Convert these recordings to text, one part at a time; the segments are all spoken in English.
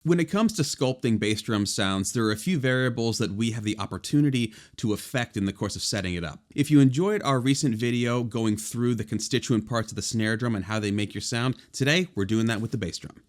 When it comes to sculpting bass drum sounds, there are a few variables that we have the opportunity to affect in the course of setting it up. If you enjoyed our recent video going through the constituent parts of the snare drum and how they make your sound, today we're doing that with the bass drum.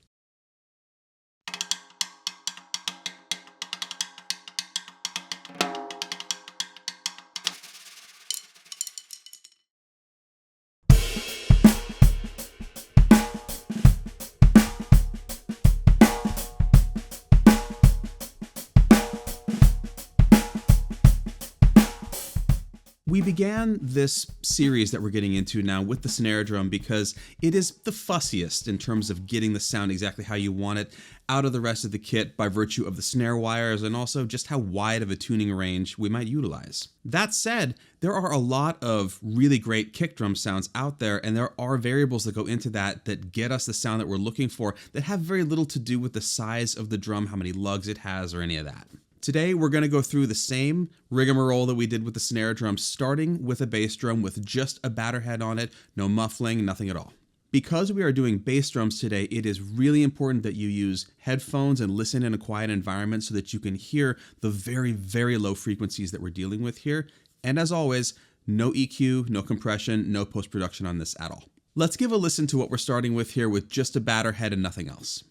We began this series that we're getting into now with the snare drum because it is the fussiest in terms of getting the sound exactly how you want it out of the rest of the kit by virtue of the snare wires and also just how wide of a tuning range we might utilize. That said, there are a lot of really great kick drum sounds out there, and there are variables that go into that get us the sound that we're looking for that have very little to do with the size of the drum, how many lugs it has, or any of that. Today, we're going to go through the same rigmarole that we did with the snare drum, starting with a bass drum with just a batter head on it, no muffling, nothing at all. Because we are doing bass drums today, it is really important that you use headphones and listen in a quiet environment so that you can hear the very, very low frequencies that we're dealing with here. And as always, no EQ, no compression, no post-production on this at all. Let's give a listen to what we're starting with here with just a batter head and nothing else.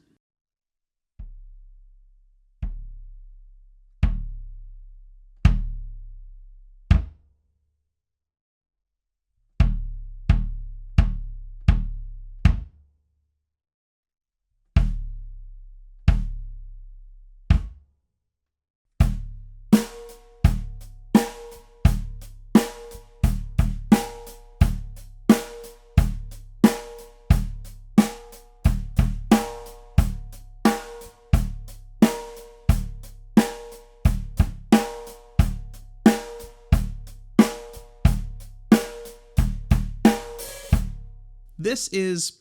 This is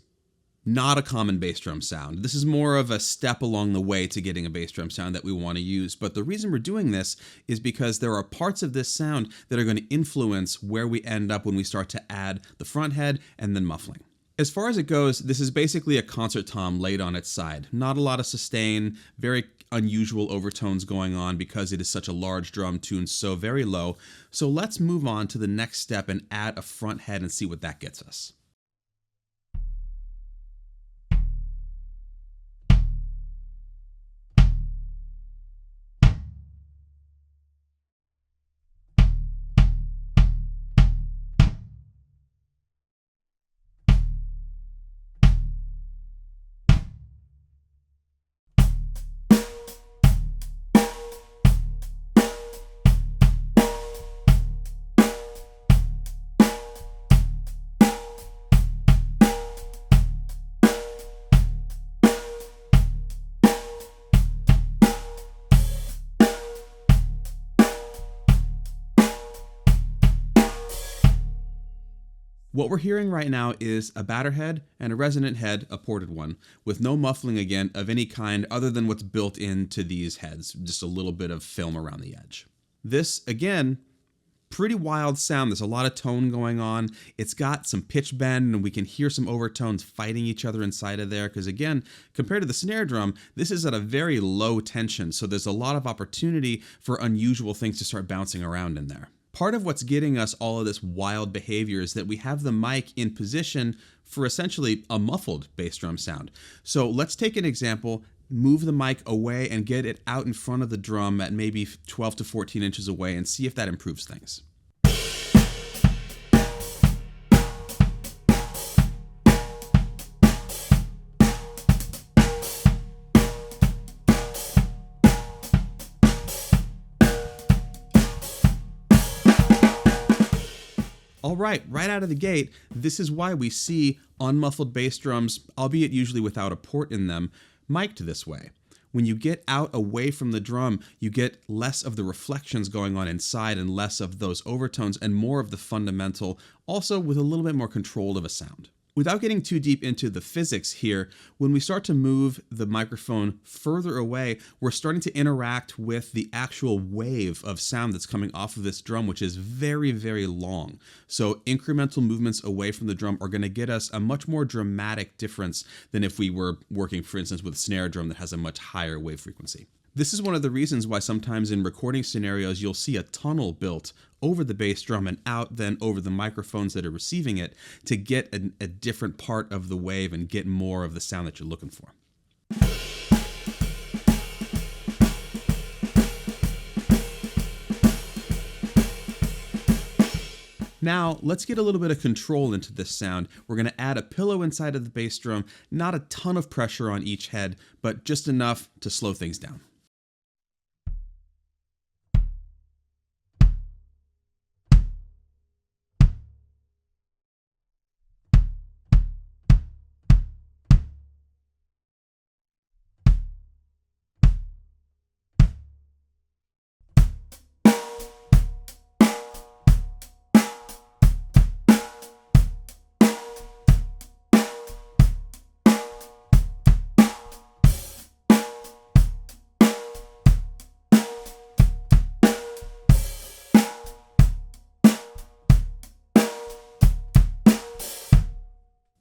not a common bass drum sound. This is more of a step along the way to getting a bass drum sound that we want to use. But the reason we're doing this is because there are parts of this sound that are going to influence where we end up when we start to add the front head and then muffling. As far as it goes, this is basically a concert tom laid on its side. Not a lot of sustain, very unusual overtones going on because it is such a large drum tuned so very low. So let's move on to the next step and add a front head and see what that gets us. What we're hearing right now is a batter head and a resonant head, a ported one, with no muffling again of any kind other than what's built into these heads, just a little bit of film around the edge. This, again, pretty wild sound. There's a lot of tone going on. It's got some pitch bend, and we can hear some overtones fighting each other inside of there because, again, compared to the snare drum, this is at a very low tension, so there's a lot of opportunity for unusual things to start bouncing around in there. Part of what's getting us all of this wild behavior is that we have the mic in position for essentially a muffled bass drum sound. So let's take an example, move the mic away and get it out in front of the drum at maybe 12 to 14 inches away and see if that improves things. All right out of the gate, this is why we see unmuffled bass drums, albeit usually without a port in them, mic'd this way. When you get out away from the drum, you get less of the reflections going on inside and less of those overtones and more of the fundamental, also with a little bit more control of a sound. Without getting too deep into the physics here, when we start to move the microphone further away, we're starting to interact with the actual wave of sound that's coming off of this drum, which is very, very long. So incremental movements away from the drum are going to get us a much more dramatic difference than if we were working, for instance, with a snare drum that has a much higher wave frequency. This is one of the reasons why sometimes in recording scenarios you'll see a tunnel built over the bass drum and out then over the microphones that are receiving it to get a different part of the wave and get more of the sound that you're looking for. Now, let's get a little bit of control into this sound. We're going to add a pillow inside of the bass drum, not a ton of pressure on each head, but just enough to slow things down.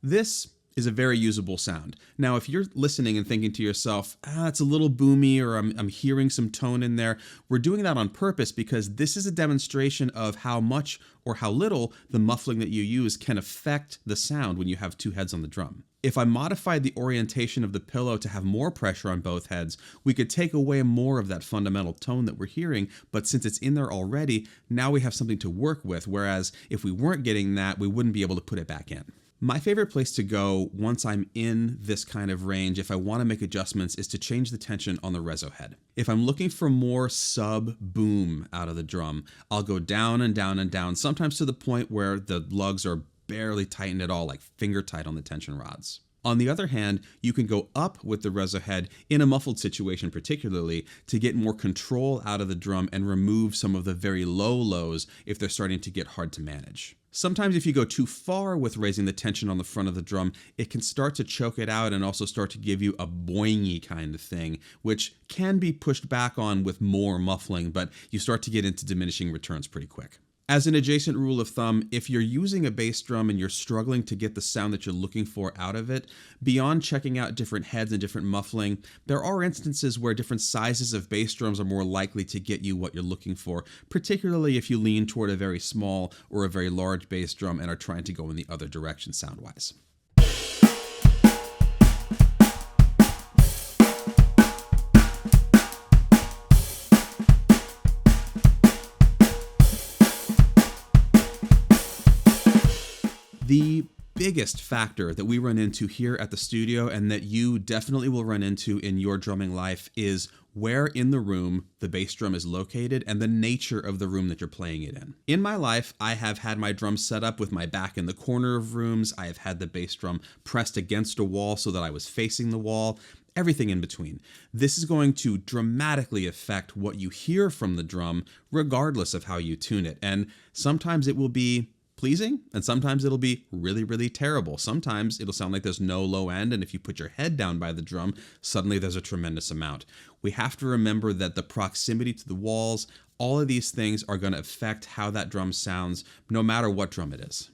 This is a very usable sound. Now, if you're listening and thinking to yourself, it's a little boomy, or I'm hearing some tone in there, we're doing that on purpose because this is a demonstration of how much or how little the muffling that you use can affect the sound when you have two heads on the drum. If I modified the orientation of the pillow to have more pressure on both heads, we could take away more of that fundamental tone that we're hearing, but since it's in there already, now we have something to work with, whereas if we weren't getting that, we wouldn't be able to put it back in. My favorite place to go once I'm in this kind of range, if I want to make adjustments, is to change the tension on the Reso head. If I'm looking for more sub-boom out of the drum, I'll go down and down and down, sometimes to the point where the lugs are barely tightened at all, like finger tight on the tension rods. On the other hand, you can go up with the Reso head in a muffled situation particularly to get more control out of the drum and remove some of the very low lows if they're starting to get hard to manage. Sometimes if you go too far with raising the tension on the front of the drum, it can start to choke it out and also start to give you a boingy kind of thing, which can be pushed back on with more muffling, but you start to get into diminishing returns pretty quick. As an adjacent rule of thumb, if you're using a bass drum and you're struggling to get the sound that you're looking for out of it, beyond checking out different heads and different muffling, there are instances where different sizes of bass drums are more likely to get you what you're looking for, particularly if you lean toward a very small or a very large bass drum and are trying to go in the other direction sound-wise. The biggest factor that we run into here at the studio, and that you definitely will run into in your drumming life, is where in the room the bass drum is located and the nature of the room that you're playing it in. In my life, I have had my drum set up with my back in the corner of rooms. I have had the bass drum pressed against a wall so that I was facing the wall. Everything in between. This is going to dramatically affect what you hear from the drum, regardless of how you tune it. And sometimes it will be pleasing, and sometimes it'll be really, really terrible. Sometimes it'll sound like there's no low end, and if you put your head down by the drum, suddenly there's a tremendous amount. We have to remember that the proximity to the walls, all of these things are going to affect how that drum sounds, no matter what drum it is.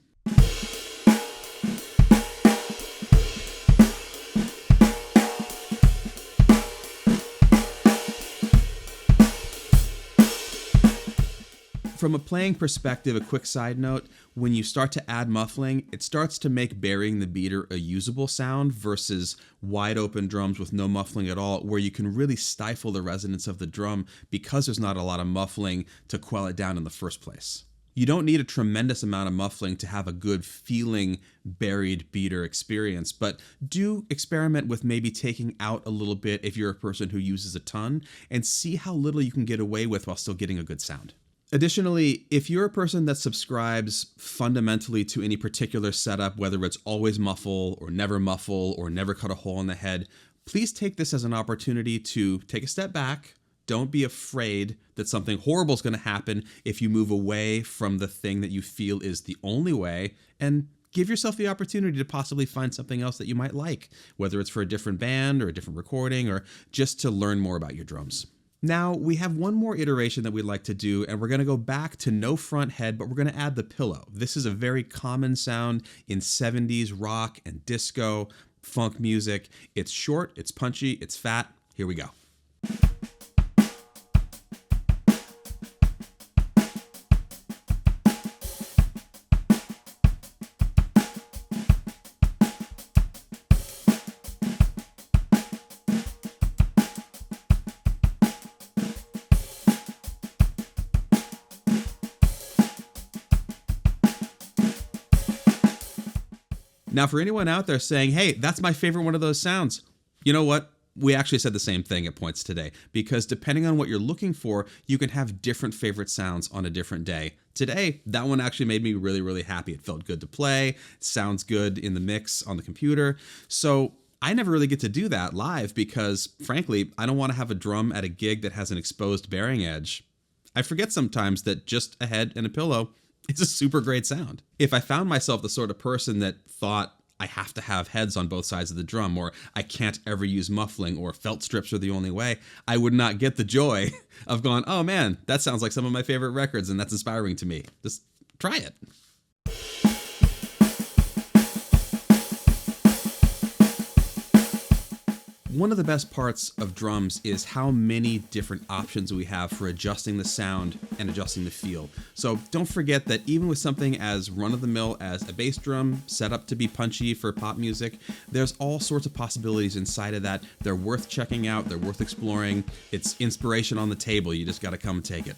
From a playing perspective, a quick side note, when you start to add muffling, it starts to make burying the beater a usable sound versus wide open drums with no muffling at all, where you can really stifle the resonance of the drum because there's not a lot of muffling to quell it down in the first place. You don't need a tremendous amount of muffling to have a good feeling buried beater experience, but do experiment with maybe taking out a little bit if you're a person who uses a ton, and see how little you can get away with while still getting a good sound. Additionally, if you're a person that subscribes fundamentally to any particular setup, whether it's always muffle or never cut a hole in the head, please take this as an opportunity to take a step back. Don't be afraid that something horrible is going to happen if you move away from the thing that you feel is the only way, and give yourself the opportunity to possibly find something else that you might like, whether it's for a different band or a different recording or just to learn more about your drums. Now, we have one more iteration that we'd like to do, and we're going to go back to no front head, but we're going to add the pillow. This is a very common sound in 70s rock and disco, funk music. It's short, it's punchy, it's fat. Here we go. Now, for anyone out there saying, hey, that's my favorite one of those sounds, you know what? We actually said the same thing at points today, because depending on what you're looking for, you can have different favorite sounds on a different day. Today, that one actually made me really, really happy. It felt good to play. It sounds good in the mix on the computer. So I never really get to do that live because, frankly, I don't want to have a drum at a gig that has an exposed bearing edge. I forget sometimes that just a head and a pillow is a super great sound. If I found myself the sort of person that thought I have to have heads on both sides of the drum, or I can't ever use muffling, or felt strips are the only way, I would not get the joy of going, oh man, that sounds like some of my favorite records and that's inspiring to me. Just try it. One of the best parts of drums is how many different options we have for adjusting the sound and adjusting the feel. So don't forget that even with something as run-of-the-mill as a bass drum set up to be punchy for pop music, there's all sorts of possibilities inside of that. They're worth checking out, they're worth exploring. It's inspiration on the table, you just gotta come take it.